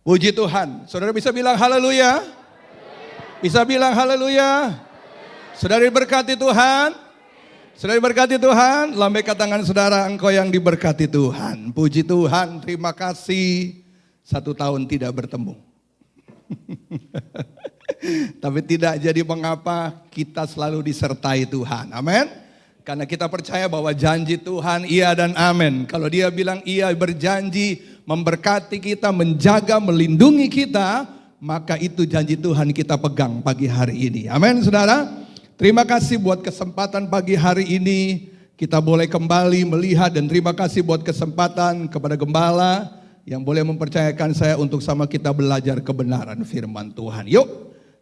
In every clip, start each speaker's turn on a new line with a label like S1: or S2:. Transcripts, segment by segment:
S1: Puji Tuhan. Saudara bisa bilang haleluya? Bisa bilang haleluya? Saudara diberkati Tuhan? Saudara diberkati Tuhan? Lambaikan tangan saudara, engkau yang diberkati Tuhan. Puji Tuhan, terima kasih. 1 tahun tidak bertemu. Tapi tidak jadi mengapa, kita selalu disertai Tuhan. Amin. Karena kita percaya bahwa janji Tuhan iya dan amin. Kalau dia bilang iya, berjanji memberkati kita, menjaga, melindungi kita, maka itu janji Tuhan kita pegang pagi hari ini. Amin saudara. Terima kasih buat kesempatan pagi hari ini. Kita boleh kembali melihat, dan terima kasih buat kesempatan kepada gembala yang boleh mempercayakan saya untuk sama kita belajar kebenaran firman Tuhan. Yuk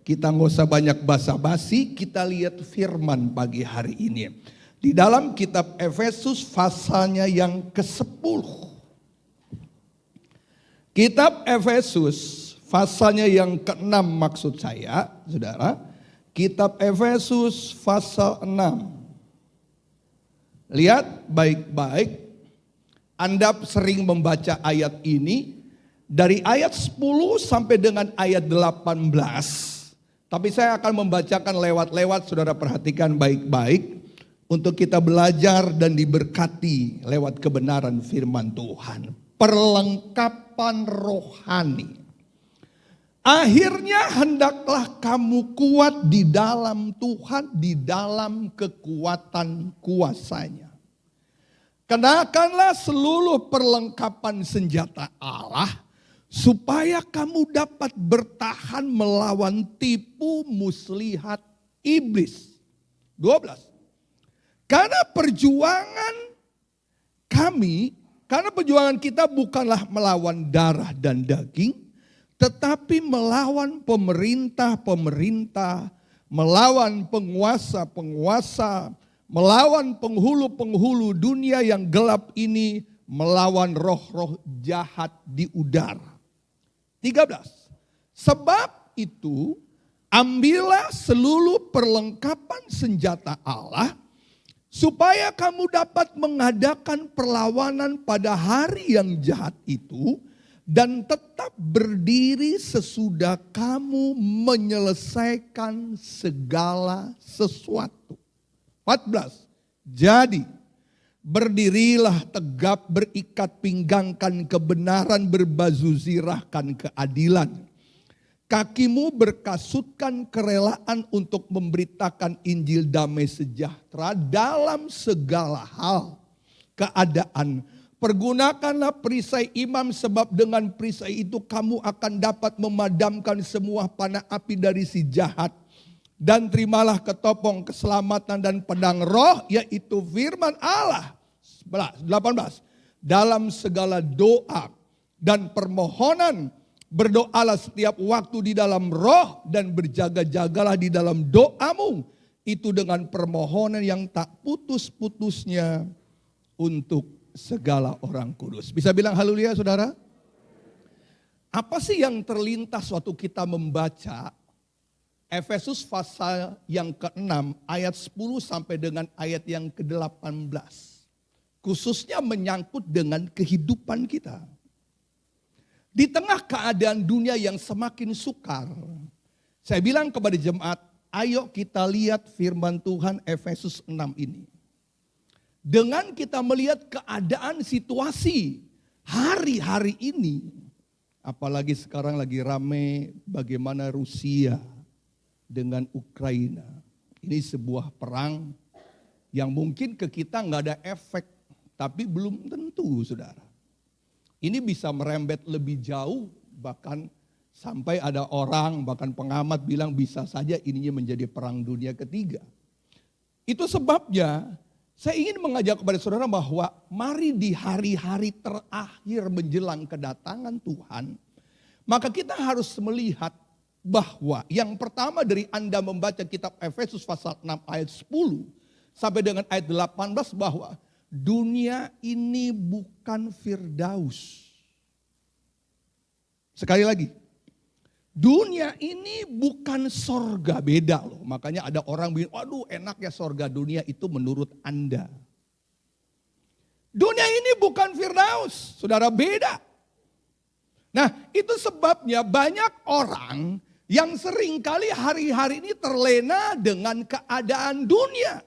S1: kita nggak usah banyak basa-basi, kita lihat firman pagi hari ini. Di dalam kitab Efesus pasalnya yang ke-10. Kitab Efesus pasalnya yang ke-6 maksud saya, saudara. Kitab Efesus pasal 6. Lihat baik-baik. Anda sering membaca ayat ini. Dari ayat 10 sampai dengan ayat 18. Tapi saya akan membacakan lewat-lewat, saudara perhatikan baik-baik. Untuk kita belajar dan diberkati lewat kebenaran firman Tuhan. Perlengkapan rohani. Akhirnya hendaklah kamu kuat di dalam Tuhan, di dalam kekuatan kuasanya. Kenakanlah seluruh perlengkapan senjata Allah, supaya kamu dapat bertahan melawan tipu muslihat iblis. 12. Karena perjuangan kita bukanlah melawan darah dan daging, tetapi melawan pemerintah-pemerintah, melawan penguasa-penguasa, melawan penghulu-penghulu dunia yang gelap ini, melawan roh-roh jahat di udara. 13. Sebab itu, ambillah seluruh perlengkapan senjata Allah, supaya kamu dapat mengadakan perlawanan pada hari yang jahat itu, dan tetap berdiri sesudah kamu menyelesaikan segala sesuatu. 14. Jadi, berdirilah tegap, berikat pinggangkan kebenaran, berbaju zirahkan keadilan. Kakimu berkasutkan kerelaan untuk memberitakan Injil damai sejahtera dalam segala hal keadaan. Pergunakanlah perisai imam, sebab dengan perisai itu kamu akan dapat memadamkan semua panah api dari si jahat. Dan terimalah ketopong keselamatan dan pedang roh, yaitu firman Allah. 18. Dalam segala doa dan permohonan, berdoalah setiap waktu di dalam roh, dan berjaga-jagalah di dalam doamu. Itu dengan permohonan yang tak putus-putusnya untuk segala orang kudus. Bisa bilang haleluya saudara? Apa sih yang terlintas waktu kita membaca Efesus pasal yang ke-6 ayat 10 sampai dengan ayat yang ke-18. Khususnya menyangkut dengan kehidupan kita. Di tengah keadaan dunia yang semakin sukar, saya bilang kepada jemaat, ayo kita lihat firman Tuhan Efesus 6 ini. Dengan kita melihat keadaan situasi hari-hari ini, apalagi sekarang lagi rame bagaimana Rusia dengan Ukraina. Ini sebuah perang yang mungkin ke kita nggak ada efek, tapi belum tentu saudara. Ini bisa merembet lebih jauh, bahkan sampai ada orang, bahkan pengamat bilang bisa saja ininya menjadi perang dunia ketiga. Itu sebabnya saya ingin mengajak kepada saudara bahwa mari di hari-hari terakhir menjelang kedatangan Tuhan, maka kita harus melihat bahwa yang pertama dari Anda membaca kitab Efesus pasal 6 ayat 10 sampai dengan ayat 18 bahwa dunia ini bukan Firdaus. Sekali lagi, dunia ini bukan sorga, beda loh. Makanya ada orang bilang, waduh enak ya sorga, dunia itu menurut Anda. Dunia ini bukan Firdaus, saudara, beda. Nah, itu sebabnya banyak orang yang seringkali hari-hari ini terlena dengan keadaan dunia.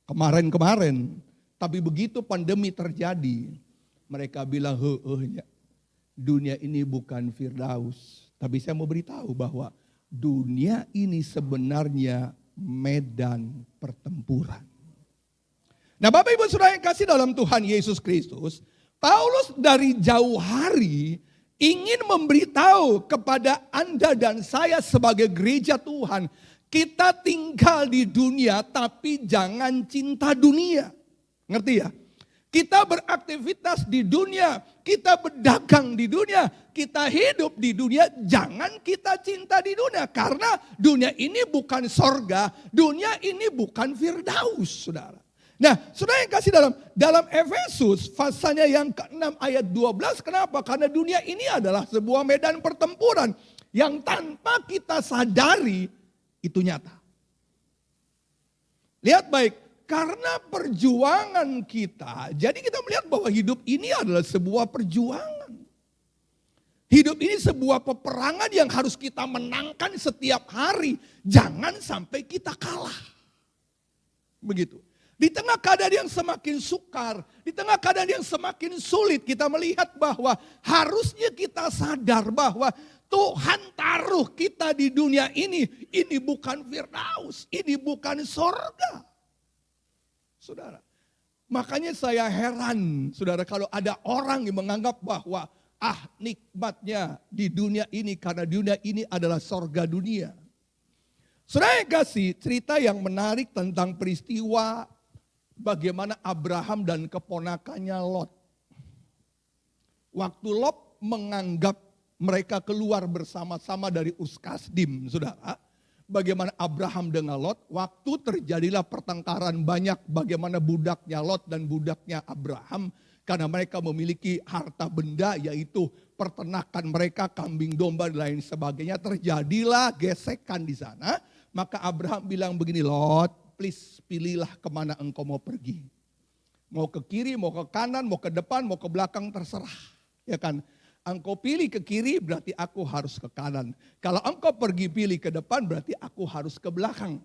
S1: Kemarin-kemarin, tapi begitu pandemi terjadi, mereka bilang, dunia ini bukan Firdaus. Tapi saya mau beritahu bahwa dunia ini sebenarnya medan pertempuran. Nah, Bapak Ibu Saudara yang kasih dalam Tuhan Yesus Kristus, Paulus dari jauh hari ingin memberitahu kepada Anda dan saya sebagai gereja Tuhan, kita tinggal di dunia tapi jangan cinta dunia. Ngerti ya? Kita beraktivitas di dunia, kita berdagang di dunia, kita hidup di dunia, jangan kita cinta di dunia. Karena dunia ini bukan sorga, dunia ini bukan Firdaus, saudara. Nah, saudara yang kasih dalam Efesus pasalnya yang ke-6 ayat 12, kenapa? Karena dunia ini adalah sebuah medan pertempuran yang tanpa kita sadari itu nyata. Lihat baik, karena perjuangan kita, jadi kita melihat bahwa hidup ini adalah sebuah perjuangan. Hidup ini sebuah peperangan yang harus kita menangkan setiap hari. Jangan sampai kita kalah. Begitu. Di tengah keadaan yang semakin sukar, di tengah keadaan yang semakin sulit, kita melihat bahwa harusnya kita sadar bahwa Tuhan taruh kita di dunia ini bukan Firdaus, ini bukan sorga. Saudara, makanya saya heran, saudara, kalau ada orang yang menganggap bahwa nikmatnya di dunia ini karena dunia ini adalah sorga dunia. Saudara yang kasih cerita yang menarik tentang peristiwa bagaimana Abraham dan keponakannya Lot. Waktu Lot menganggap mereka keluar bersama-sama dari Urs-Kasdim, saudara. Bagaimana Abraham dengan Lot, waktu terjadilah pertengkaran banyak bagaimana budaknya Lot dan budaknya Abraham. Karena mereka memiliki harta benda yaitu peternakan mereka, kambing domba dan lain sebagainya. Terjadilah gesekan di sana. Maka Abraham bilang begini, Lot, please pilihlah kemana engkau mau pergi. Mau ke kiri, mau ke kanan, mau ke depan, mau ke belakang, terserah. Ya kan? Engkau pilih ke kiri berarti aku harus ke kanan. Kalau engkau pergi pilih ke depan berarti aku harus ke belakang.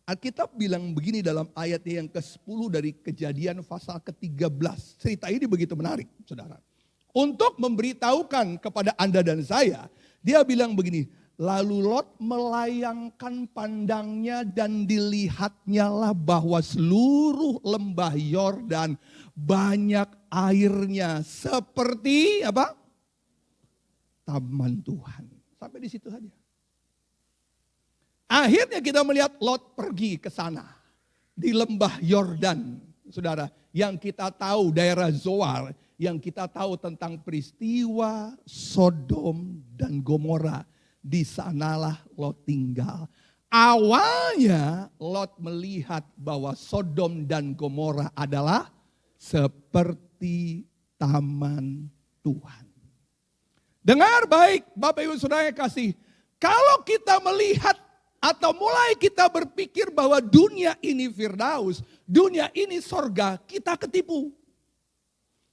S1: Alkitab bilang begini dalam ayat yang ke-10 dari Kejadian pasal ke-13. Cerita ini begitu menarik, saudara. Untuk memberitahukan kepada Anda dan saya, dia bilang begini, lalu Lot melayangkan pandangnya dan dilihatnya lah bahwa seluruh lembah Yordan banyak airnya seperti apa? Taman Tuhan. Sampai di situ saja. Akhirnya kita melihat Lot pergi ke sana. Di lembah Yordan, saudara. Yang kita tahu daerah Zoar. Yang kita tahu tentang peristiwa Sodom dan Gomora. Di sanalah Lot tinggal. Awalnya Lot melihat bahwa Sodom dan Gomora adalah seperti taman Tuhan. Dengar baik Bapak Ibu Saudara yang kasih. Kalau kita melihat atau mulai kita berpikir bahwa dunia ini Firdaus, dunia ini sorga, kita ketipu.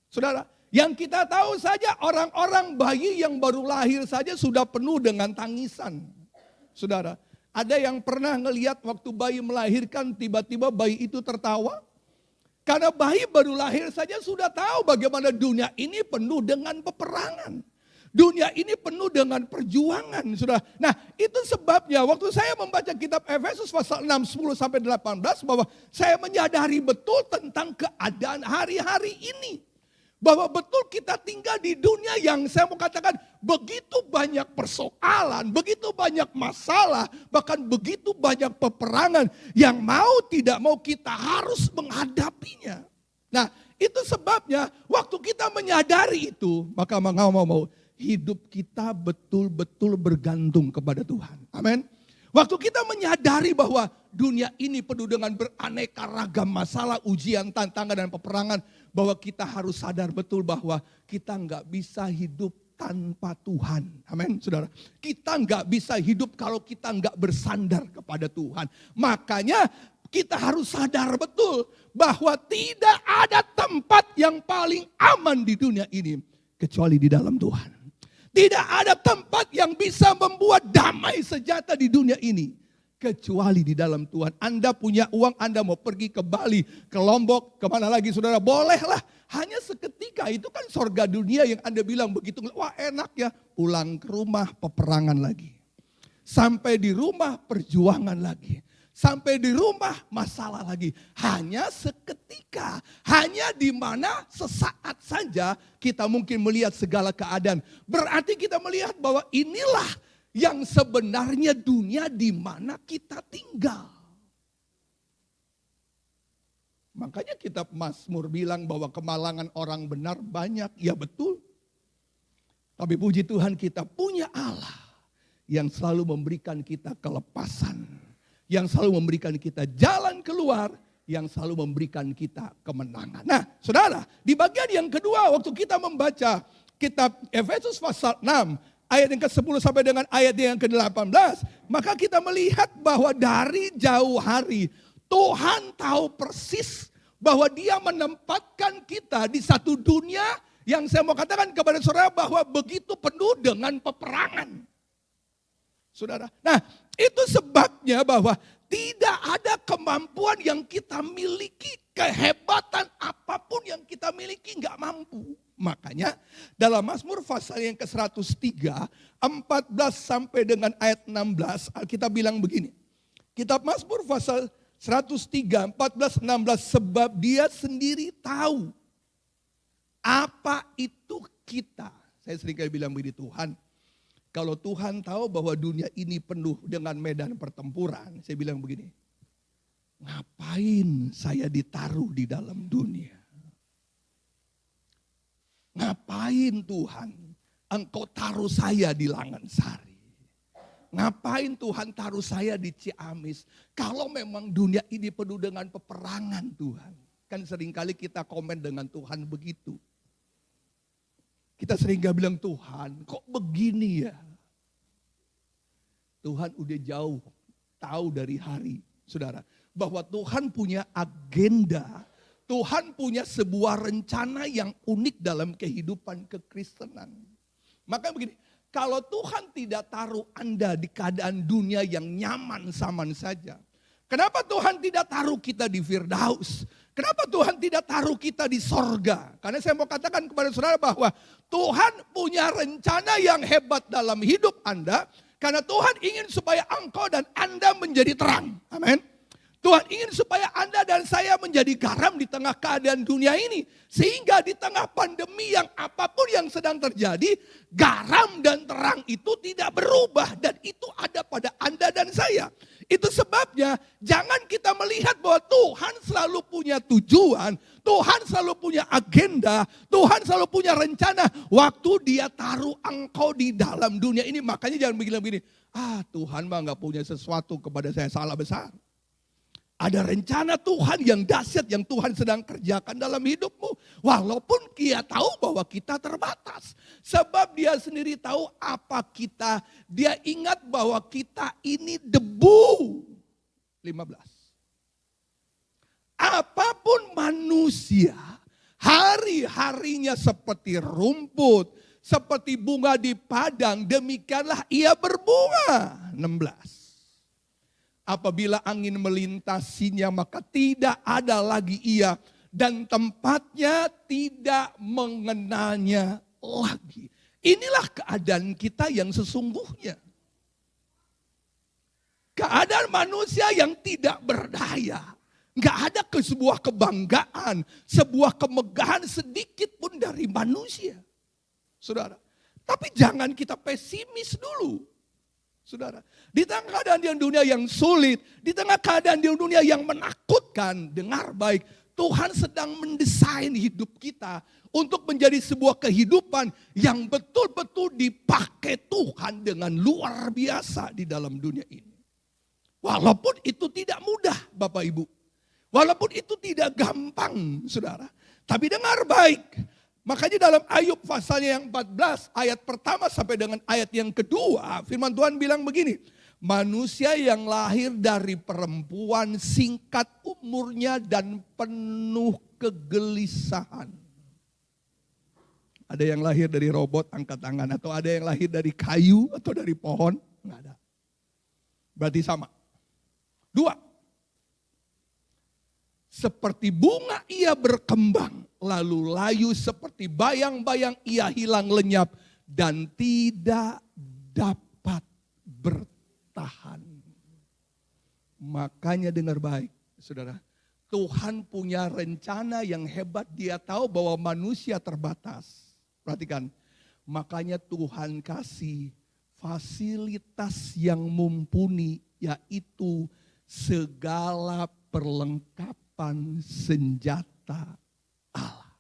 S1: Saudara, yang kita tahu saja orang-orang bayi yang baru lahir saja sudah penuh dengan tangisan. Saudara, ada yang pernah ngelihat waktu bayi melahirkan tiba-tiba bayi itu tertawa? Karena bayi baru lahir saja sudah tahu bagaimana dunia ini penuh dengan peperangan. Dunia ini penuh dengan perjuangan, saudara. Nah, itu sebabnya waktu saya membaca kitab Efesus pasal 6, 10 sampai 18 bahwa saya menyadari betul tentang keadaan hari-hari ini. Bahwa betul kita tinggal di dunia yang saya mau katakan begitu banyak persoalan, begitu banyak masalah, bahkan begitu banyak peperangan yang mau tidak mau kita harus menghadapinya. Nah, itu sebabnya waktu kita menyadari itu, maka mau hidup kita betul-betul bergantung kepada Tuhan. Amin. Waktu kita menyadari bahwa dunia ini penuh dengan beraneka ragam masalah, ujian, tantangan, dan peperangan. Bahwa kita harus sadar betul bahwa kita nggak bisa hidup tanpa Tuhan. Amin, saudara. Kita nggak bisa hidup kalau kita nggak bersandar kepada Tuhan. Makanya kita harus sadar betul bahwa tidak ada tempat yang paling aman di dunia ini kecuali di dalam Tuhan. Tidak ada tempat yang bisa membuat damai sejata di dunia ini. Kecuali di dalam Tuhan. Anda punya uang, Anda mau pergi ke Bali, ke Lombok, kemana lagi saudara, bolehlah. Hanya seketika, itu kan sorga dunia yang Anda bilang begitu, wah enak ya. Pulang ke rumah, peperangan lagi. Sampai di rumah, perjuangan lagi. Sampai di rumah, masalah lagi. Hanya seketika, hanya di mana sesaat saja kita mungkin melihat segala keadaan. Berarti kita melihat bahwa inilah yang sebenarnya dunia di mana kita tinggal. Makanya kitab Mazmur bilang bahwa kemalangan orang benar banyak. Ya betul. Tapi puji Tuhan kita punya Allah yang selalu memberikan kita kelepasan. Yang selalu memberikan kita jalan keluar. Yang selalu memberikan kita kemenangan. Nah saudara, di bagian yang kedua waktu kita membaca kitab Efesus pasal 6. Ayat yang ke-10 sampai dengan ayat yang ke-18. Maka kita melihat bahwa dari jauh hari Tuhan tahu persis bahwa dia menempatkan kita di satu dunia yang saya mau katakan kepada saudara bahwa begitu penuh dengan peperangan. Saudara, nah itu sebabnya bahwa tidak ada kemampuan yang kita miliki, kehebatan apapun yang kita miliki nggak mampu. Makanya dalam Mazmur pasal yang ke-103, 14 sampai dengan ayat 16, kita bilang begini. Kitab Mazmur pasal 103, 14, 16, sebab dia sendiri tahu apa itu kita. Saya sering kali bilang begini, Tuhan, kalau Tuhan tahu bahwa dunia ini penuh dengan medan pertempuran, saya bilang begini, ngapain saya ditaruh di dalam dunia? Ngapain Tuhan engkau taruh saya di Langansari? Ngapain Tuhan taruh saya di Ciamis? Kalau memang dunia ini penuh dengan peperangan Tuhan. Kan seringkali kita komen dengan Tuhan begitu. Kita sering gak bilang Tuhan kok begini ya? Tuhan udah jauh tahu dari hari saudara. Bahwa Tuhan punya agenda. Tuhan punya sebuah rencana yang unik dalam kehidupan kekristenan. Maka begini, kalau Tuhan tidak taruh Anda di keadaan dunia yang nyaman saman saja. Kenapa Tuhan tidak taruh kita di Firdaus? Kenapa Tuhan tidak taruh kita di sorga? Karena saya mau katakan kepada saudara bahwa Tuhan punya rencana yang hebat dalam hidup Anda. Karena Tuhan ingin supaya engkau dan Anda menjadi terang. Amin. Tuhan ingin supaya Anda dan saya menjadi garam di tengah keadaan dunia ini. Sehingga di tengah pandemi yang apapun yang sedang terjadi, garam dan terang itu tidak berubah. Dan itu ada pada Anda dan saya. Itu sebabnya jangan kita melihat bahwa Tuhan selalu punya tujuan. Tuhan selalu punya agenda. Tuhan selalu punya rencana. Waktu dia taruh engkau di dalam dunia ini. Makanya jangan bilang begini, Tuhan mah gak punya sesuatu kepada saya, salah besar. Ada rencana Tuhan yang dahsyat yang Tuhan sedang kerjakan dalam hidupmu. Walaupun dia tahu bahwa kita terbatas. Sebab dia sendiri tahu apa kita. Dia ingat bahwa kita ini debu. 15. Apapun manusia, hari-harinya seperti rumput, seperti bunga di padang, demikianlah ia berbunga. 16. Apabila angin melintasinya maka tidak ada lagi ia dan tempatnya tidak mengenalnya lagi. Inilah keadaan kita yang sesungguhnya. Keadaan manusia yang tidak berdaya. Gak ada sebuah kebanggaan, sebuah kemegahan sedikit pun dari manusia. Saudara, tapi jangan kita pesimis dulu. Saudara, di tengah keadaan di dunia yang sulit, di tengah keadaan di dunia yang menakutkan, dengar baik, Tuhan sedang mendesain hidup kita untuk menjadi sebuah kehidupan yang betul-betul dipakai Tuhan dengan luar biasa di dalam dunia ini. Walaupun itu tidak mudah Bapak Ibu, walaupun itu tidak gampang saudara, tapi dengar baik. Makanya dalam Ayub pasalnya yang 14 ayat pertama sampai dengan ayat yang kedua, firman Tuhan bilang begini, manusia yang lahir dari perempuan singkat umurnya dan penuh kegelisahan. Ada yang lahir dari robot, angkat tangan. Atau ada yang lahir dari kayu atau dari pohon? Nggak ada. Berarti sama. 2. Seperti bunga ia berkembang, lalu layu seperti bayang-bayang ia hilang lenyap dan tidak dapat bertahan. Makanya dengar baik, saudara. Tuhan punya rencana yang hebat. Dia tahu bahwa manusia terbatas. Perhatikan, makanya Tuhan kasih fasilitas yang mumpuni, yaitu segala perlengkapan senjata Allah.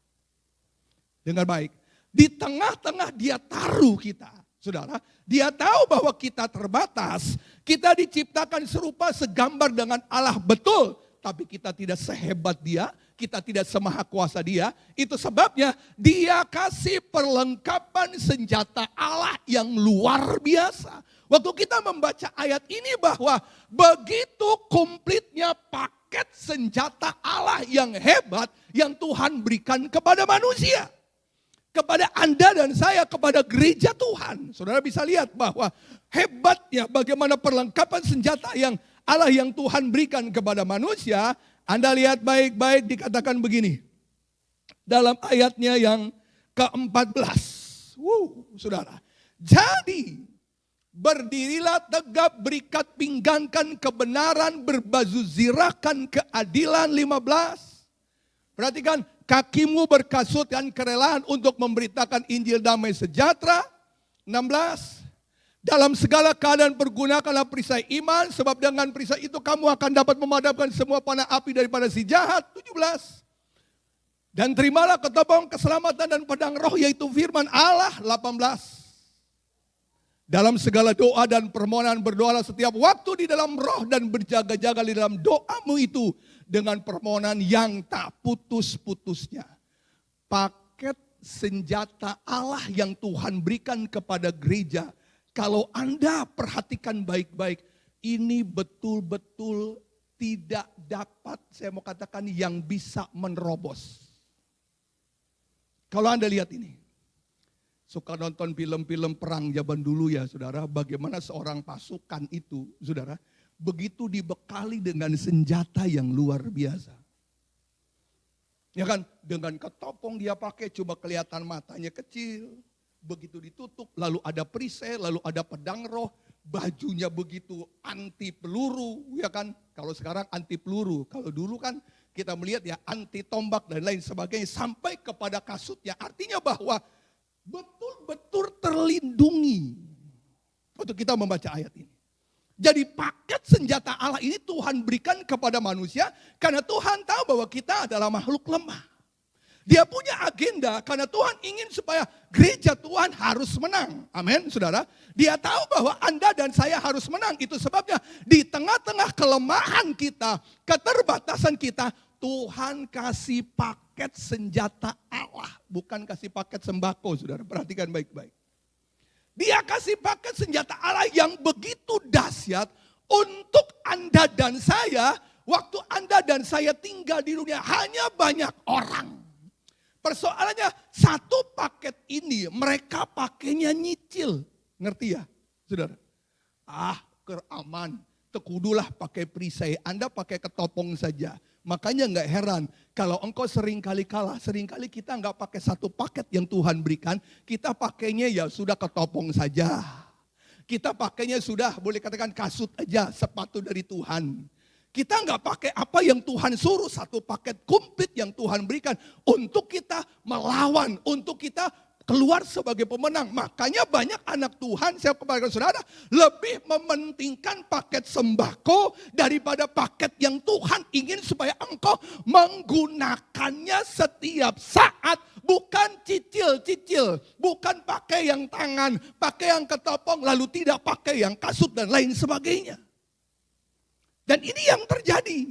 S1: Dengar baik, di tengah-tengah dia taruh kita. Saudara, dia tahu bahwa kita terbatas, kita diciptakan serupa segambar dengan Allah betul, tapi kita tidak sehebat dia, kita tidak semaha kuasa dia. Itu sebabnya dia kasih perlengkapan senjata Allah yang luar biasa. Waktu kita membaca ayat ini bahwa begitu komplitnya paket senjata Allah yang hebat yang Tuhan berikan kepada manusia. Kepada Anda dan saya, kepada gereja Tuhan. Saudara bisa lihat bahwa hebatnya bagaimana perlengkapan senjata yang Allah yang Tuhan berikan kepada manusia. Anda lihat baik-baik, dikatakan begini. Dalam ayatnya yang ke-14. Saudara. Jadi, berdirilah tegap, berikat pinggangkan kebenaran, berbaju zirahkan keadilan. 15. Perhatikan, kakimu berkasutkan kerelaan untuk memberitakan Injil damai sejahtera. 16. Dalam segala keadaan pergunakanlah perisai iman, sebab dengan perisai itu kamu akan dapat memadamkan semua panah api daripada si jahat. 17. Dan terimalah ketopong keselamatan dan pedang roh, yaitu firman Allah. 18. Dalam segala doa dan permohonan berdoalah setiap waktu di dalam roh dan berjaga-jaga di dalam doamu itu dengan permohonan yang tak putus-putusnya. Paket senjata Allah yang Tuhan berikan kepada gereja, kalau Anda perhatikan baik-baik, ini betul-betul tidak dapat, saya mau katakan, yang bisa menerobos. Kalau Anda lihat ini, suka nonton film-film perang zaman dulu ya saudara, bagaimana seorang pasukan itu, saudara, begitu dibekali dengan senjata yang luar biasa. Ya kan, dengan ketopong dia pakai, coba kelihatan matanya kecil. Begitu ditutup, lalu ada perisai, lalu ada pedang roh, bajunya begitu anti peluru, ya kan? Kalau sekarang anti peluru, kalau dulu kan kita melihat ya anti tombak dan lain sebagainya, sampai kepada kasutnya. Artinya bahwa betul-betul terlindungi untuk kita membaca ayat ini. Jadi paket senjata Allah ini Tuhan berikan kepada manusia karena Tuhan tahu bahwa kita adalah makhluk lemah. Dia punya agenda karena Tuhan ingin supaya gereja Tuhan harus menang. Amin, saudara. Dia tahu bahwa Anda dan saya harus menang. Itu sebabnya di tengah-tengah kelemahan kita, keterbatasan kita, Tuhan kasih paket senjata Allah. Bukan kasih paket sembako, saudara. Perhatikan baik-baik. Dia kasih paket senjata Allah yang begitu dahsyat untuk Anda dan saya. Waktu Anda dan saya tinggal di dunia hanya banyak orang. Persoalannya satu paket ini mereka pakainya nyicil. Ngerti ya saudara? Keraman. Tekudulah pakai perisai. Anda pakai ketopong saja. Makanya gak heran kalau engkau seringkali kalah. Seringkali kita gak pakai satu paket yang Tuhan berikan. Kita pakainya ya sudah ketopong saja. Kita pakainya sudah boleh katakan kasut aja, sepatu dari Tuhan. Kita nggak pakai apa yang Tuhan suruh, satu paket komplit yang Tuhan berikan untuk kita melawan, untuk kita keluar sebagai pemenang. Makanya banyak anak Tuhan, saya kepada saudara, lebih mementingkan paket sembako daripada paket yang Tuhan ingin supaya engkau menggunakannya setiap saat. Bukan cicil-cicil, bukan pakai yang tangan, pakai yang ketopong, lalu tidak pakai yang kasut dan lain sebagainya. Dan ini yang terjadi,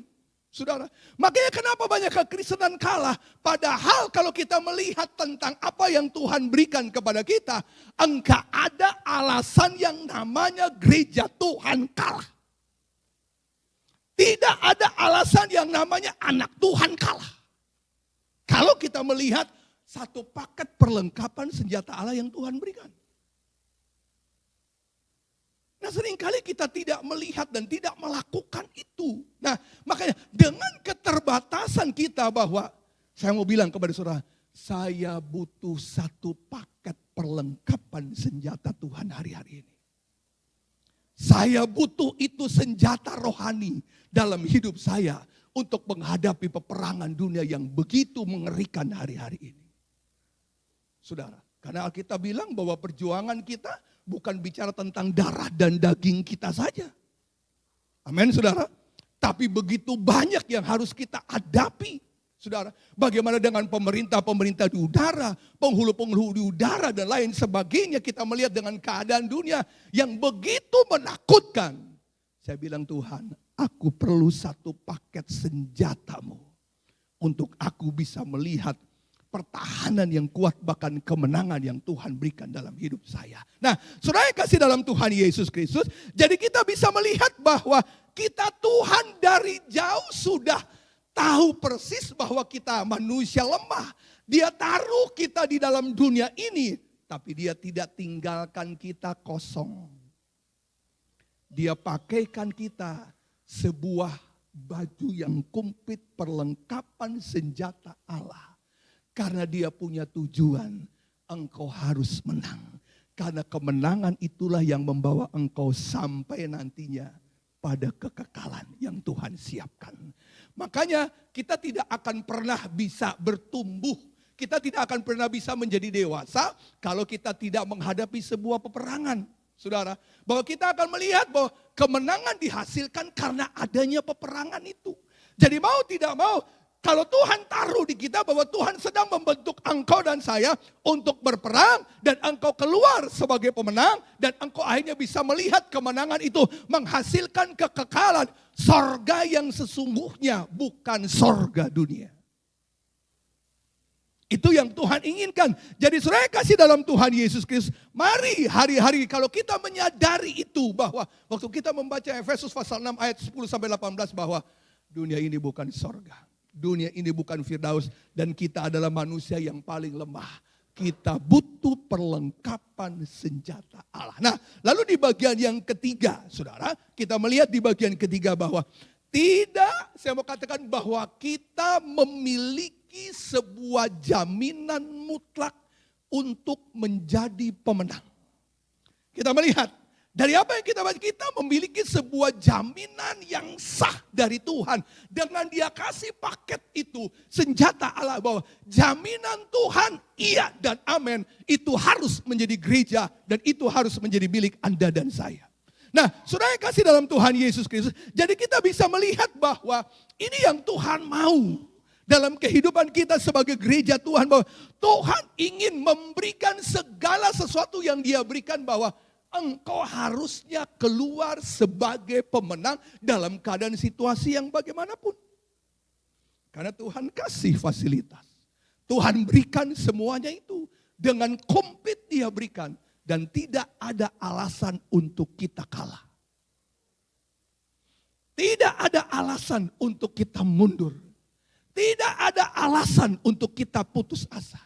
S1: saudara. Makanya kenapa banyak kekristenan kalah. Padahal kalau kita melihat tentang apa yang Tuhan berikan kepada kita, enggak ada alasan yang namanya gereja Tuhan kalah. Tidak ada alasan yang namanya anak Tuhan kalah. Kalau kita melihat satu paket perlengkapan senjata Allah yang Tuhan berikan. Nah, seringkali kita tidak melihat dan tidak melakukan itu. Nah, makanya dengan keterbatasan kita bahwa, saya mau bilang kepada saudara, saya butuh satu paket perlengkapan senjata Tuhan hari-hari ini. Saya butuh itu senjata rohani dalam hidup saya untuk menghadapi peperangan dunia yang begitu mengerikan hari-hari ini. Saudara, karena Alkitab bilang bahwa perjuangan kita bukan bicara tentang darah dan daging kita saja. Amin, saudara. Tapi begitu banyak yang harus kita hadapi, saudara. Bagaimana dengan pemerintah-pemerintah di udara, penghulu-penghulu di udara dan lain sebagainya. Kita melihat dengan keadaan dunia yang begitu menakutkan. Saya bilang, Tuhan, aku perlu satu paket senjatamu untuk aku bisa melihat pertahanan yang kuat, bahkan kemenangan yang Tuhan berikan dalam hidup saya. Nah, saudara yang kasih dalam Tuhan Yesus Kristus, jadi kita bisa melihat bahwa kita Tuhan dari jauh sudah tahu persis bahwa kita manusia lemah. Dia taruh kita di dalam dunia ini, tapi dia tidak tinggalkan kita kosong. Dia pakaikan kita sebuah baju yang komplit perlengkapan senjata Allah. Karena dia punya tujuan, engkau harus menang. Karena kemenangan itulah yang membawa engkau sampai nantinya pada kekekalan yang Tuhan siapkan. Makanya kita tidak akan pernah bisa bertumbuh. Kita tidak akan pernah bisa menjadi dewasa kalau kita tidak menghadapi sebuah peperangan. Saudara, bahwa kita akan melihat bahwa kemenangan dihasilkan karena adanya peperangan itu. Jadi mau tidak mau, kalau Tuhan taruh di kita bahwa Tuhan sedang membentuk engkau dan saya untuk berperang dan engkau keluar sebagai pemenang dan engkau akhirnya bisa melihat kemenangan itu menghasilkan kekekalan sorga yang sesungguhnya, bukan sorga dunia. Itu yang Tuhan inginkan. Jadi saudara kasih dalam Tuhan Yesus Kristus, mari hari-hari kalau kita menyadari itu bahwa waktu kita membaca Efesus pasal 6 ayat 10 sampai 18 bahwa dunia ini bukan sorga. Dunia ini bukan Firdaus dan kita adalah manusia yang paling lemah. Kita butuh perlengkapan senjata Allah. Nah, lalu di bagian yang ketiga, saudara, kita melihat di bagian ketiga bahwa tidak, saya mau katakan bahwa kita memiliki sebuah jaminan mutlak untuk menjadi pemenang. Kita melihat dari apa yang kita baca, kita memiliki sebuah jaminan yang sah dari Tuhan. Dengan dia kasih paket itu, senjata Allah bahwa jaminan Tuhan, iya dan amin, itu harus menjadi gereja dan itu harus menjadi milik Anda dan saya. Nah, saudara yang kasih dalam Tuhan Yesus Kristus, jadi kita bisa melihat bahwa ini yang Tuhan mau dalam kehidupan kita sebagai gereja Tuhan. Bahwa Tuhan ingin memberikan segala sesuatu yang dia berikan bahwa engkau harusnya keluar sebagai pemenang dalam keadaan situasi yang bagaimanapun. Karena Tuhan kasih fasilitas. Tuhan berikan semuanya itu. Dengan komplit dia berikan. Dan tidak ada alasan untuk kita kalah. Tidak ada alasan untuk kita mundur. Tidak ada alasan untuk kita putus asa.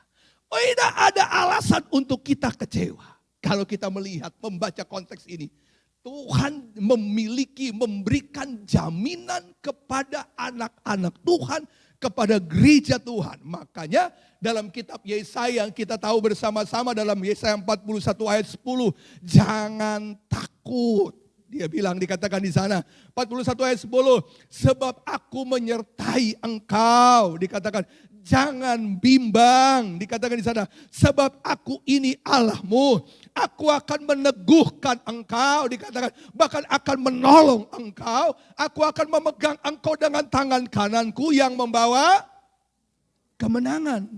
S1: Tidak ada alasan untuk kita kecewa. Kalau kita melihat, membaca konteks ini, Tuhan memberikan jaminan kepada anak-anak Tuhan, kepada gereja Tuhan. Makanya dalam kitab Yesaya yang kita tahu bersama-sama dalam Yesaya 41 ayat 10, jangan takut. Dia bilang, dikatakan di sana 41 ayat 10, sebab aku menyertai engkau, dikatakan jangan bimbang, dikatakan di sana, sebab aku ini Allahmu, aku akan meneguhkan engkau, dikatakan bahkan akan menolong engkau, aku akan memegang engkau dengan tangan kananku yang membawa kemenangan.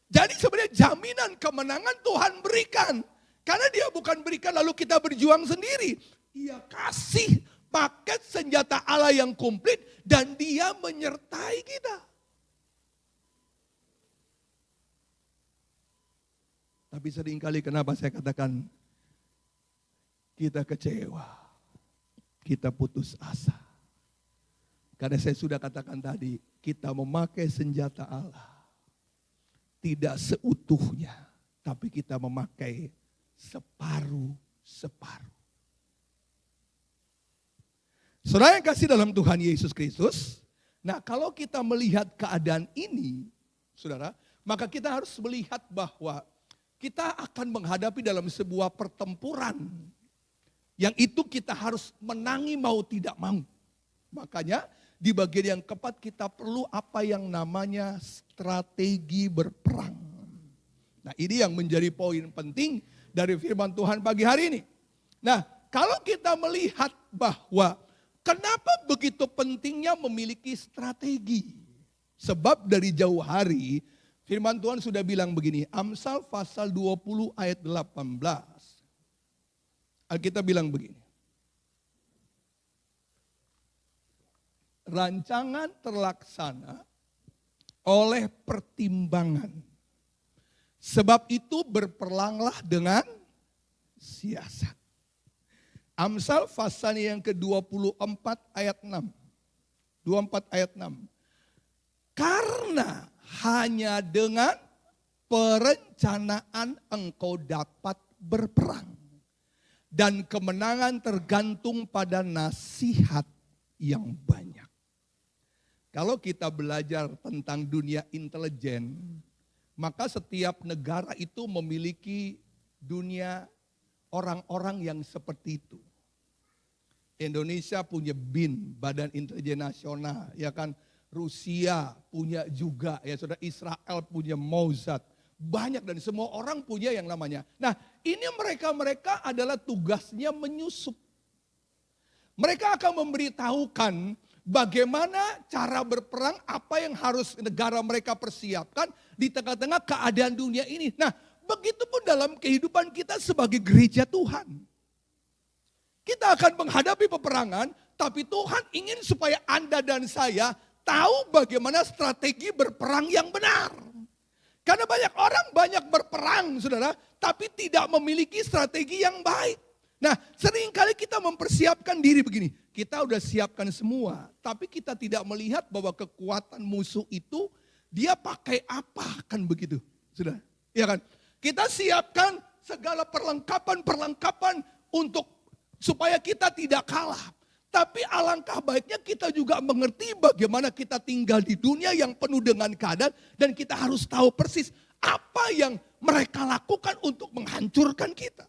S1: Jadi sebenarnya jaminan kemenangan Tuhan berikan, karena dia bukan berikan lalu kita berjuang sendiri. Dia kasih paket senjata Allah yang komplit dan dia menyertai kita. Tapi seringkali kenapa saya katakan kita kecewa, kita putus asa. Karena saya sudah katakan tadi, kita memakai senjata Allah. tidak seutuhnya, tapi kita memakai separuh-separuh. Saudara yang kasih dalam Tuhan Yesus Kristus, nah kalau kita melihat keadaan ini, saudara, maka kita harus melihat bahwa kita akan menghadapi dalam sebuah pertempuran. Yang itu kita harus menangi mau tidak mau. Makanya di bagian yang keempat kita perlu apa yang namanya strategi berperang. Nah ini yang menjadi poin penting dari firman Tuhan pagi hari ini. Nah kalau kita melihat bahwa kenapa begitu pentingnya memiliki strategi? Sebab dari jauh hari firman Tuhan sudah bilang begini, Amsal pasal 20 ayat 18. Alkitab bilang begini. Rancangan terlaksana oleh pertimbangan. Sebab itu berperanglah dengan siasat. Amsal pasal yang ke-24 ayat 6. 24 ayat 6. Karena hanya dengan perencanaan engkau dapat berperang. Dan kemenangan tergantung pada nasihat yang banyak. Kalau kita belajar tentang dunia intelijen, maka setiap negara itu memiliki dunia orang-orang yang seperti itu. Indonesia punya BIN, Badan Intelijen Nasional, ya kan? Rusia punya juga, ya saudara, Israel punya Mossad. Banyak dan semua orang punya yang namanya. Nah ini mereka adalah tugasnya menyusup. Mereka akan memberitahukan bagaimana cara berperang, apa yang harus negara mereka persiapkan di tengah-tengah keadaan dunia ini. Nah begitu pun dalam kehidupan kita sebagai gereja Tuhan. Kita akan menghadapi peperangan, tapi Tuhan ingin supaya Anda dan saya tahu bagaimana strategi berperang yang benar. Karena banyak orang banyak berperang, saudara, tapi tidak memiliki strategi yang baik. Nah, seringkali kita mempersiapkan diri begini. Kita udah siapkan semua, tapi kita tidak melihat bahwa kekuatan musuh itu dia pakai apa, kan begitu, saudara. Iya kan? Kita siapkan segala perlengkapan untuk supaya kita tidak kalah. Tapi alangkah baiknya kita juga mengerti bagaimana kita tinggal di dunia yang penuh dengan keadaan. Dan kita harus tahu persis apa yang mereka lakukan untuk menghancurkan kita.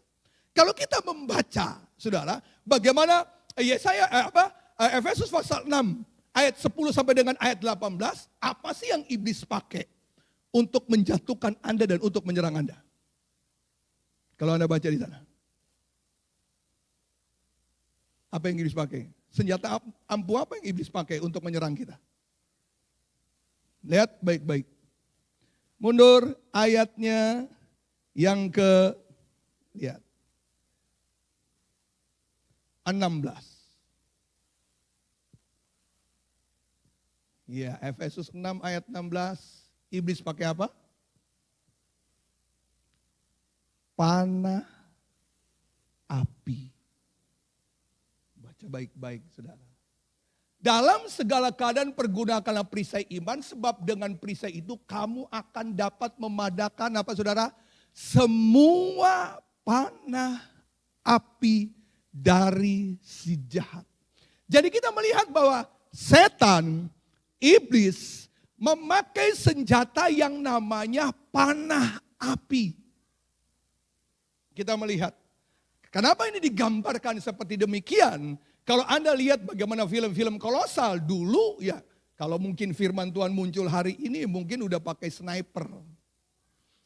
S1: Kalau kita membaca, saudara, bagaimana Efesus pasal 6 ayat 10 sampai dengan ayat 18. Apa sih yang iblis pakai untuk menjatuhkan Anda dan untuk menyerang Anda? Kalau Anda baca di sana. Apa yang iblis pakai? Senjata ampuh apa yang iblis pakai untuk menyerang kita? Lihat baik-baik. Mundur ayatnya yang lihat. 16. Ya, Efesus 6 ayat 16. Iblis pakai apa? Panah api. Baik-baik saudara. Dalam segala keadaan pergunakanlah perisai iman, sebab dengan perisai itu kamu akan dapat memadamkan apa saudara? Semua panah api dari si jahat. Jadi kita melihat bahwa setan, iblis memakai senjata yang namanya panah api. Kita melihat. Kenapa ini digambarkan seperti demikian? Kalau Anda lihat bagaimana film-film kolosal dulu ya, kalau mungkin firman Tuhan muncul hari ini mungkin udah pakai sniper.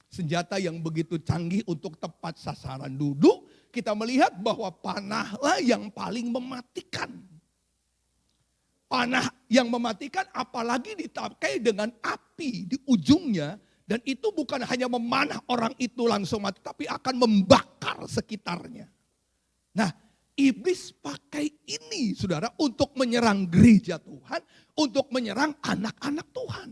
S1: Senjata yang begitu canggih untuk tepat sasaran. Dulu kita melihat bahwa panahlah yang paling mematikan. Panah yang mematikan apalagi dipakai dengan api di ujungnya. Dan itu bukan hanya memanah orang itu langsung mati, tapi akan membakar sekitarnya. Nah, iblis pakai ini, saudara, untuk menyerang gereja Tuhan, untuk menyerang anak-anak Tuhan.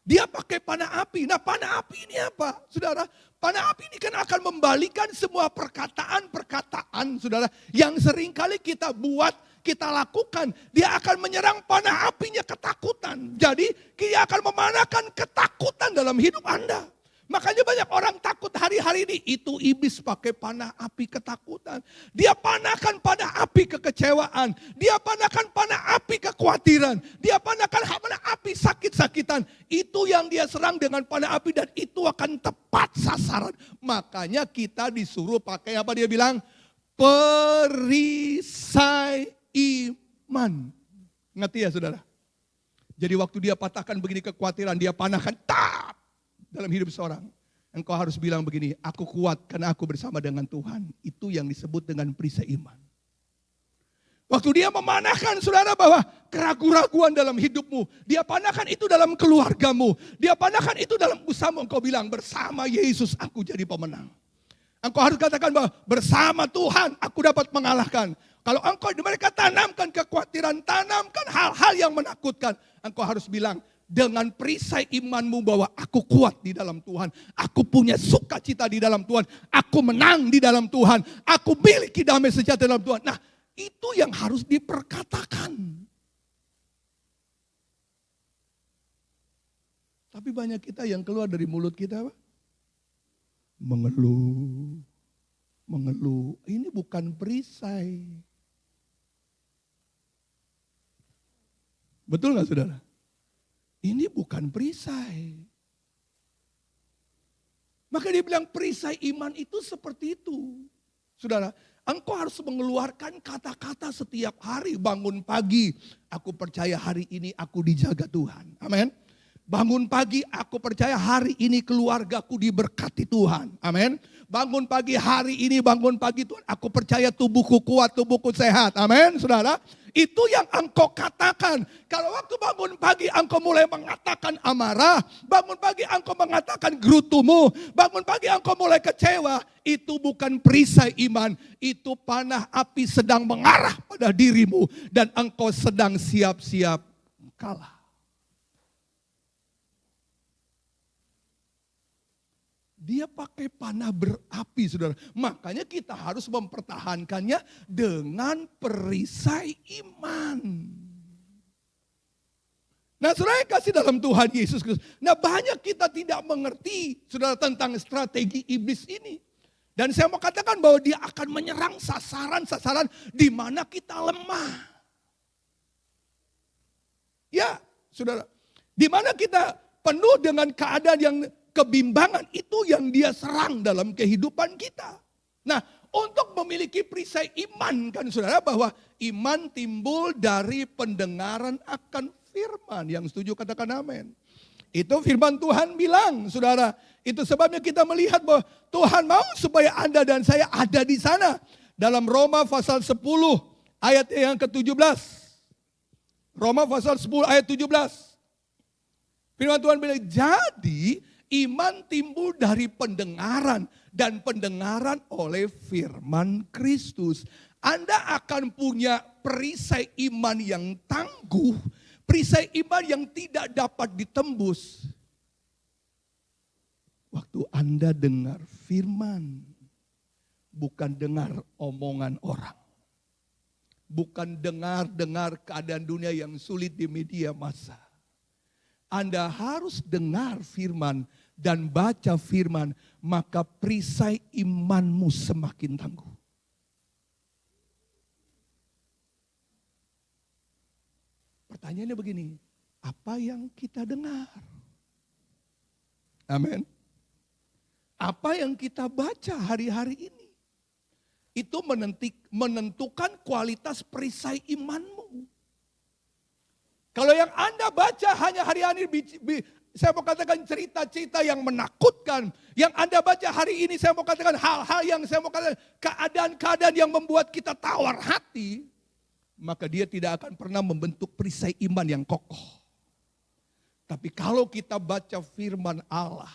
S1: Dia pakai panah api. Nah, panah api ini apa, saudara? Panah api ini kan akan membalikan semua perkataan-perkataan, saudara, yang seringkali kita buat kita lakukan, dia akan menyerang panah apinya ketakutan. Jadi dia akan memanahkan ketakutan dalam hidup Anda. Makanya banyak orang takut hari-hari ini. Itu iblis pakai panah api ketakutan. Dia panahkan panah api kekecewaan. Dia panahkan panah api kekhawatiran. Dia panahkan panah api sakit-sakitan. Itu yang dia serang dengan panah api dan itu akan tepat sasaran. Makanya kita disuruh pakai apa dia bilang? Perisai iman. Ngerti ya saudara? Jadi waktu dia patahkan begini kekhawatiran, dia panahkan tap dalam hidup seorang. Engkau harus bilang begini, aku kuat karena aku bersama dengan Tuhan. Itu yang disebut dengan perisai iman. Waktu dia memanahkan saudara bahwa keraguan-raguan dalam hidupmu. Dia panahkan itu dalam keluargamu. Dia panahkan itu dalam usahamu. Engkau bilang bersama Yesus aku jadi pemenang. Engkau harus katakan bahwa bersama Tuhan aku dapat mengalahkan. Kalau engkau mereka tanamkan kekhawatiran, tanamkan hal-hal yang menakutkan. Engkau harus bilang, dengan perisai imanmu bahwa aku kuat di dalam Tuhan. Aku punya sukacita di dalam Tuhan. Aku menang di dalam Tuhan. Aku miliki damai sejahtera dalam Tuhan. Nah, itu yang harus diperkatakan. Tapi banyak kita yang keluar dari mulut kita apa? Mengeluh. Mengeluh. Ini bukan perisai. Betul gak saudara? Ini bukan perisai. Maka dia bilang perisai iman itu seperti itu. Saudara, engkau harus mengeluarkan kata-kata setiap hari. Bangun pagi, aku percaya hari ini aku dijaga Tuhan. Amin. Bangun pagi, aku percaya hari ini keluargaku diberkati Tuhan. Amin. Bangun pagi hari ini, bangun pagi Tuhan, aku percaya tubuhku kuat, tubuhku sehat. Amin, saudara. Itu yang engkau katakan. Kalau waktu bangun pagi engkau mulai mengatakan amarah, bangun pagi engkau mengatakan gerutumu, bangun pagi engkau mulai kecewa, itu bukan perisai iman, itu panah api sedang mengarah pada dirimu dan engkau sedang siap-siap kalah. Dia pakai panah berapi, saudara. Makanya kita harus mempertahankannya dengan perisai iman. Nah, saudara yang kasih dalam Tuhan Yesus Kristus. Nah, banyak kita tidak mengerti, saudara, tentang strategi iblis ini. Dan saya mau katakan bahwa dia akan menyerang sasaran-sasaran di mana kita lemah. Ya, saudara. Di mana kita penuh dengan keadaan yang kebimbangan, itu yang dia serang dalam kehidupan kita. Nah, untuk memiliki perisai iman kan saudara, bahwa iman timbul dari pendengaran akan firman. Yang setuju katakan amin. Itu firman Tuhan bilang saudara. Itu sebabnya kita melihat bahwa Tuhan mau supaya Anda dan saya ada di sana. Dalam Roma pasal 10 ayat yang ke-17. Roma pasal 10 ayat 17. Firman Tuhan bilang, jadi iman timbul dari pendengaran dan pendengaran oleh firman Kristus. Anda akan punya perisai iman yang tangguh, perisai iman yang tidak dapat ditembus. Waktu Anda dengar firman, bukan dengar omongan orang. Bukan dengar keadaan dunia yang sulit di media massa. Anda harus dengar firman dan baca firman, maka perisai imanmu semakin tangguh. Pertanyaannya begini, apa yang kita dengar? Amin. Apa yang kita baca hari-hari ini? Itu menentukan kualitas perisai imanmu. Kalau yang Anda baca hanya hari-hari, saya mau katakan cerita-cerita yang menakutkan. Yang Anda baca hari ini, saya mau katakan hal-hal yang saya mau katakan keadaan-keadaan yang membuat kita tawar hati. Maka dia tidak akan pernah membentuk perisai iman yang kokoh. Tapi kalau kita baca firman Allah,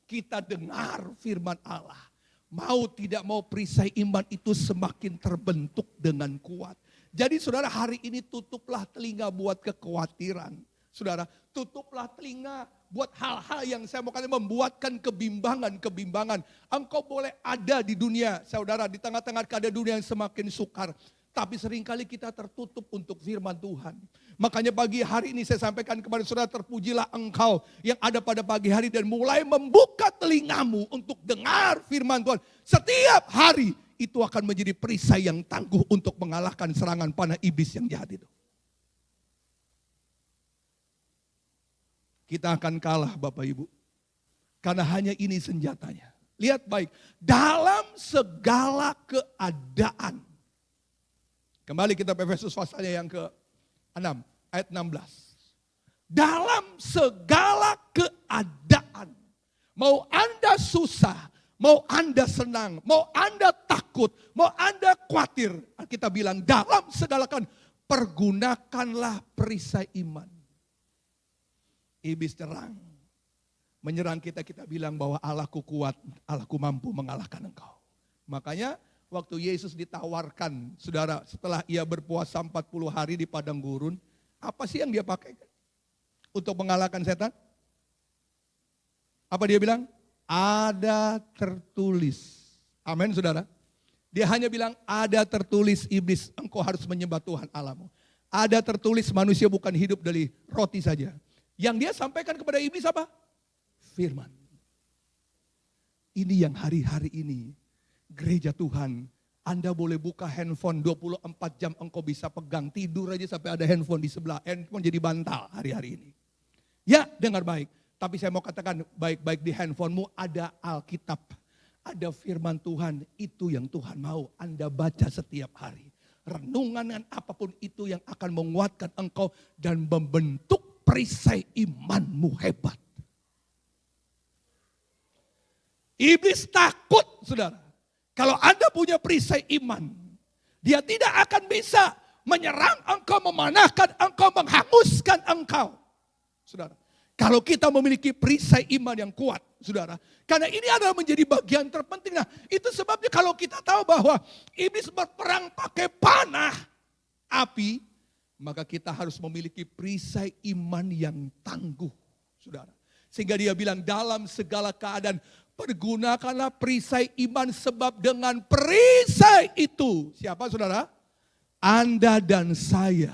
S1: kita dengar firman Allah, mau tidak mau perisai iman itu semakin terbentuk dengan kuat. Jadi saudara, hari ini tutuplah telinga buat kekhawatiran. Saudara, tutuplah telinga buat hal-hal yang saya mau katakan membuatkan kebimbangan. Engkau boleh ada di dunia, saudara, di tengah-tengah keadaan dunia yang semakin sukar. Tapi seringkali kita tertutup untuk firman Tuhan. Makanya pagi hari ini saya sampaikan kepada saudara, terpujilah engkau yang ada pada pagi hari dan mulai membuka telingamu untuk dengar firman Tuhan. Setiap hari itu akan menjadi perisai yang tangguh untuk mengalahkan serangan panah iblis yang jahat itu. Kita akan kalah Bapak Ibu. Karena hanya ini senjatanya. Lihat baik, dalam segala keadaan. Kembali kita ke Efesus pasalnya yang ke-6, ayat 16. Dalam segala keadaan, mau Anda susah, mau Anda senang, mau Anda takut, mau Anda khawatir. Kita bilang dalam segala keadaan, pergunakanlah perisai iman. Iblis terang, menyerang kita, kita bilang bahwa Allahku kuat, Allahku mampu mengalahkan engkau. Makanya waktu Yesus ditawarkan, saudara, setelah ia berpuasa 40 hari di padang gurun, apa sih yang dia pakai untuk mengalahkan setan? Apa dia bilang? Ada tertulis. Amin saudara. Dia hanya bilang ada tertulis iblis, engkau harus menyembah Tuhan Allahmu. Ada tertulis manusia bukan hidup dari roti saja. Yang dia sampaikan kepada iblis apa? Firman. Ini yang hari-hari ini gereja Tuhan, Anda boleh buka handphone 24 jam engkau bisa pegang, tidur aja sampai ada handphone di sebelah, handphone jadi bantal hari-hari ini. Ya dengar baik, tapi saya mau katakan baik-baik di handphonemu ada Alkitab, ada firman Tuhan, itu yang Tuhan mau Anda baca setiap hari. Renungan apapun itu yang akan menguatkan engkau dan membentuk perisai imanmu hebat. Iblis takut, saudara. Kalau Anda punya perisai iman, dia tidak akan bisa menyerang engkau, memanahkan engkau, menghanguskan engkau. Saudara, kalau kita memiliki perisai iman yang kuat, saudara. Karena ini adalah menjadi bagian terpenting. Nah, itu sebabnya kalau kita tahu bahwa iblis berperang pakai panah, api, maka kita harus memiliki perisai iman yang tangguh, saudara. Sehingga dia bilang dalam segala keadaan, pergunakanlah perisai iman sebab dengan perisai itu, siapa saudara? Anda dan saya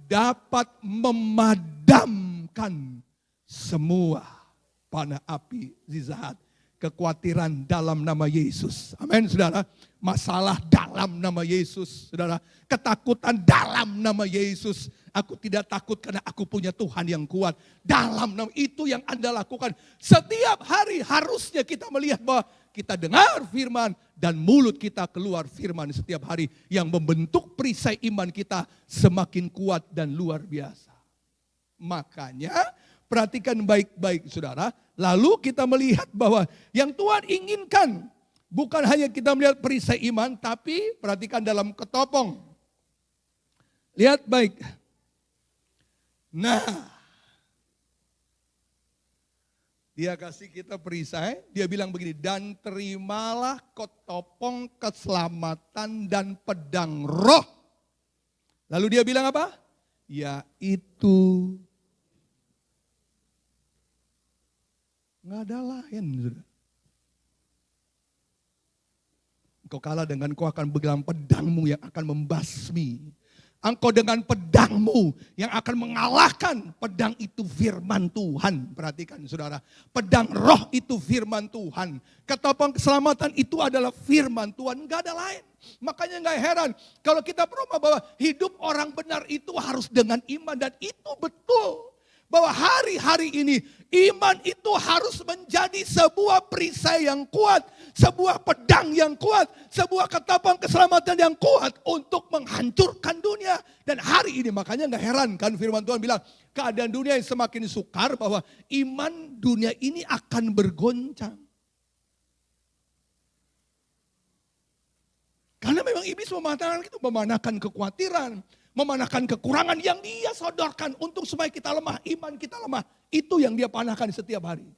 S1: dapat memadamkan semua panah api jahat. Kekhawatiran dalam nama Yesus. Amin saudara. Masalah dalam nama Yesus saudara. Ketakutan dalam nama Yesus. Aku tidak takut karena aku punya Tuhan yang kuat. Dalam nama itu yang Anda lakukan. Setiap hari harusnya kita melihat bahwa kita dengar firman. Dan mulut kita keluar firman setiap hari. Yang membentuk perisai iman kita semakin kuat dan luar biasa. Makanya perhatikan baik-baik saudara. Lalu kita melihat bahwa yang Tuhan inginkan bukan hanya kita melihat perisai iman, tapi perhatikan dalam ketopong. Lihat baik. Nah, dia kasih kita perisai, dia bilang begini, dan terimalah ketopong keselamatan dan pedang roh. Lalu dia bilang apa? Yaitu nggak ada lain. Engkau kalah dengan kau akan pegang pedangmu yang akan membasmi. Engkau dengan pedangmu yang akan mengalahkan. Pedang itu firman Tuhan. Perhatikan saudara. Pedang roh itu firman Tuhan. Ketopong keselamatan itu adalah firman Tuhan. Nggak ada lain. Makanya nggak heran. Kalau kita berumah bahwa hidup orang benar itu harus dengan iman. Dan itu betul. Bahwa hari-hari ini iman itu harus menjadi sebuah perisai yang kuat. Sebuah pedang yang kuat. Sebuah ketopong keselamatan yang kuat untuk menghancurkan dunia. Dan hari ini makanya gak heran kan firman Tuhan bilang. Keadaan dunia yang semakin sukar bahwa iman dunia ini akan bergoncang. Karena memang iblis memanahkan kekhawatiran. Memanahkan kekurangan yang dia sodorkan untuk supaya kita lemah, iman kita lemah. Itu yang dia panahkan setiap hari.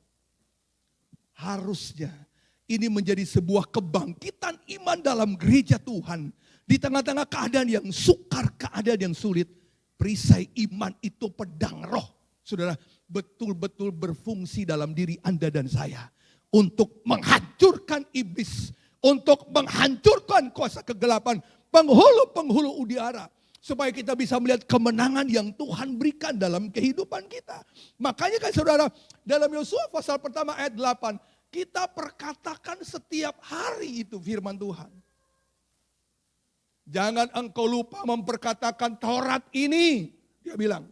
S1: Harusnya ini menjadi sebuah kebangkitan iman dalam gereja Tuhan. Di tengah-tengah keadaan yang sukar, keadaan yang sulit. Perisai iman itu pedang roh. Saudara, betul-betul berfungsi dalam diri Anda dan saya. Untuk menghancurkan iblis. Untuk menghancurkan kuasa kegelapan. penghulu-penghulu udara. Supaya kita bisa melihat kemenangan yang Tuhan berikan dalam kehidupan kita. Makanya kan saudara, dalam Yosua pasal pertama ayat 8, kita perkatakan setiap hari itu firman Tuhan. Jangan engkau lupa memperkatakan Taurat ini, dia bilang.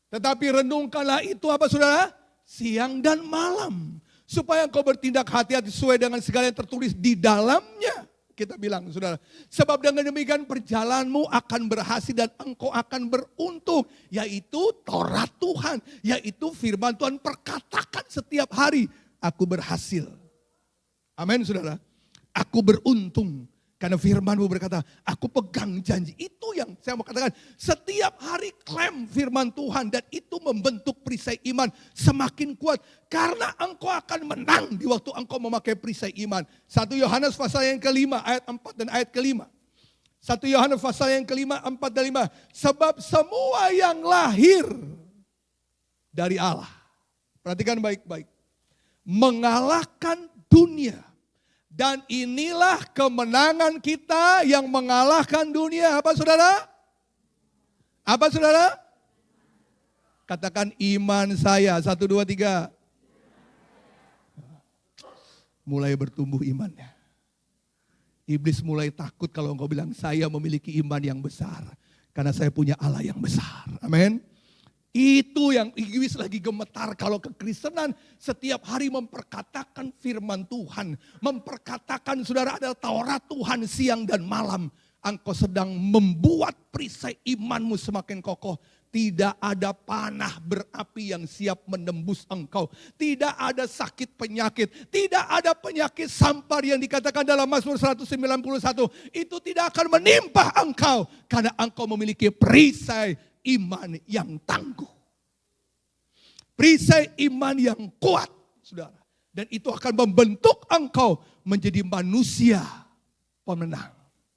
S1: Tetapi renungkanlah itu apa saudara? Siang dan malam. Supaya engkau bertindak hati-hati sesuai dengan segala yang tertulis di dalamnya. Kita bilang saudara, sebab dengan demikian perjalananmu akan berhasil dan engkau akan beruntung. Yaitu Taurat Tuhan, yaitu firman Tuhan, perkatakan setiap hari, aku berhasil. Amin saudara, aku beruntung. Karena firman-Mu berkata, aku pegang janji. Itu yang saya mau katakan, setiap hari klaim firman Tuhan dan itu membentuk perisai iman semakin kuat. Karena engkau akan menang di waktu engkau memakai perisai iman. 1 Yohanes pasal yang kelima ayat 4 dan ayat kelima. 1 Yohanes pasal yang kelima 4 dan 5. Sebab semua yang lahir dari Allah. Perhatikan baik-baik. Mengalahkan dunia. Dan inilah kemenangan kita yang mengalahkan dunia. Apa saudara? Apa saudara? Katakan iman saya. 1, 2, 3. Mulai bertumbuh imannya. Iblis mulai takut kalau engkau bilang saya memiliki iman yang besar. Karena saya punya Allah yang besar. Amin. Itu yang iblis lagi gemetar kalau kekristenan setiap hari memperkatakan firman Tuhan. Memperkatakan saudara adalah Taurat Tuhan siang dan malam. Engkau sedang membuat perisai imanmu semakin kokoh. Tidak ada panah berapi yang siap menembus engkau. Tidak ada sakit penyakit. Tidak ada penyakit sampar yang dikatakan dalam Mazmur 191. Itu tidak akan menimpa engkau. Karena engkau memiliki perisai iman yang tangguh. Perisai iman yang kuat, saudara. Dan itu akan membentuk engkau menjadi manusia pemenang.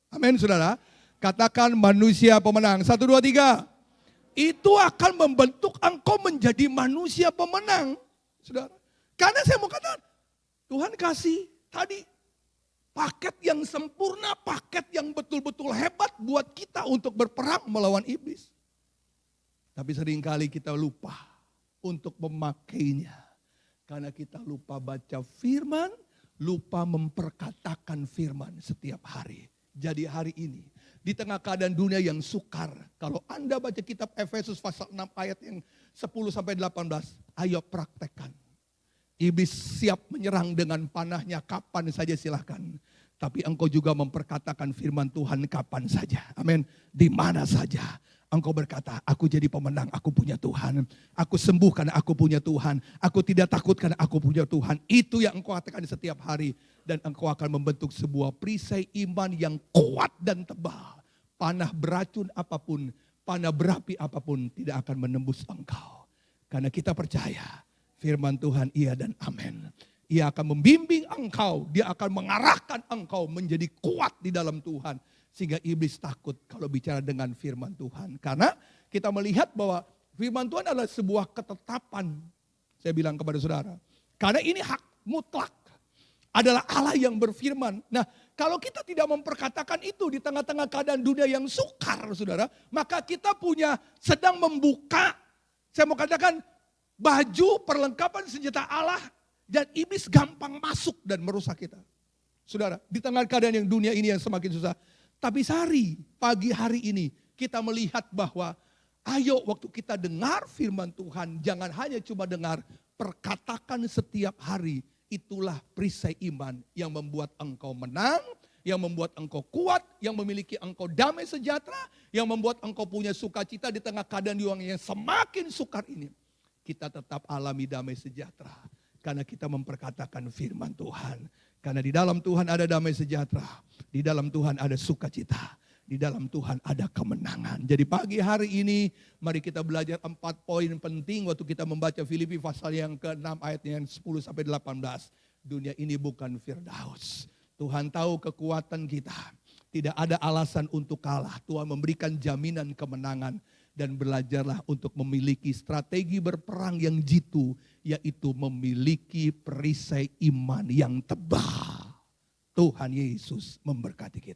S1: Amin, saudara. Katakan manusia pemenang. 1, 2, 3. Itu akan membentuk engkau menjadi manusia pemenang, saudara. Karena saya mau katakan, Tuhan kasih tadi paket yang sempurna, paket yang betul-betul hebat buat kita untuk berperang melawan iblis. Tapi seringkali kita lupa untuk memakainya. Karena kita lupa baca firman, lupa memperkatakan firman setiap hari. Jadi hari ini, di tengah keadaan dunia yang sukar, kalau Anda baca kitab Efesus pasal 6 ayat yang 10-18, ayo praktekkan. Iblis siap menyerang dengan panahnya kapan saja silahkan. Tapi engkau juga memperkatakan firman Tuhan kapan saja. Amin. Di mana saja. Engkau berkata, aku jadi pemenang, aku punya Tuhan. Aku sembuh karena aku punya Tuhan. Aku tidak takut karena aku punya Tuhan. Itu yang engkau katakan setiap hari. Dan engkau akan membentuk sebuah perisai iman yang kuat dan tebal. Panah beracun apapun, panah berapi apapun tidak akan menembus engkau. Karena kita percaya firman Tuhan iya dan amin. Ia akan membimbing engkau, dia akan mengarahkan engkau menjadi kuat di dalam Tuhan. Sehingga iblis takut kalau bicara dengan firman Tuhan. Karena kita melihat bahwa firman Tuhan adalah sebuah ketetapan. Saya bilang kepada saudara. Karena ini hak mutlak. Adalah Allah yang berfirman. Nah kalau kita tidak memperkatakan itu di tengah-tengah keadaan dunia yang sukar saudara. Maka kita sedang membuka. Saya mau katakan baju perlengkapan senjata Allah. Dan iblis gampang masuk dan merusak kita. Saudara di tengah keadaan yang dunia ini yang semakin susah. Tapi pagi hari ini kita melihat bahwa ayo waktu kita dengar firman Tuhan, jangan hanya cuma dengar, perkatakan setiap hari. Itulah perisai iman yang membuat engkau menang, yang membuat engkau kuat, yang memiliki engkau damai sejahtera, yang membuat engkau punya sukacita di tengah keadaan yang semakin sukar ini. Kita tetap alami damai sejahtera karena kita memperkatakan firman Tuhan. Karena di dalam Tuhan ada damai sejahtera. Di dalam Tuhan ada sukacita. Di dalam Tuhan ada kemenangan. Jadi pagi hari ini mari kita belajar 4 poin penting waktu kita membaca Filipi pasal yang ke-6 ayat yang 10-18. Dunia ini bukan Firdaus. Tuhan tahu kekuatan kita. Tidak ada alasan untuk kalah. Tuhan memberikan jaminan kemenangan. Dan belajarlah untuk memiliki strategi berperang yang jitu. Yaitu memiliki perisai iman yang tebal. Tuhan Yesus memberkati kita.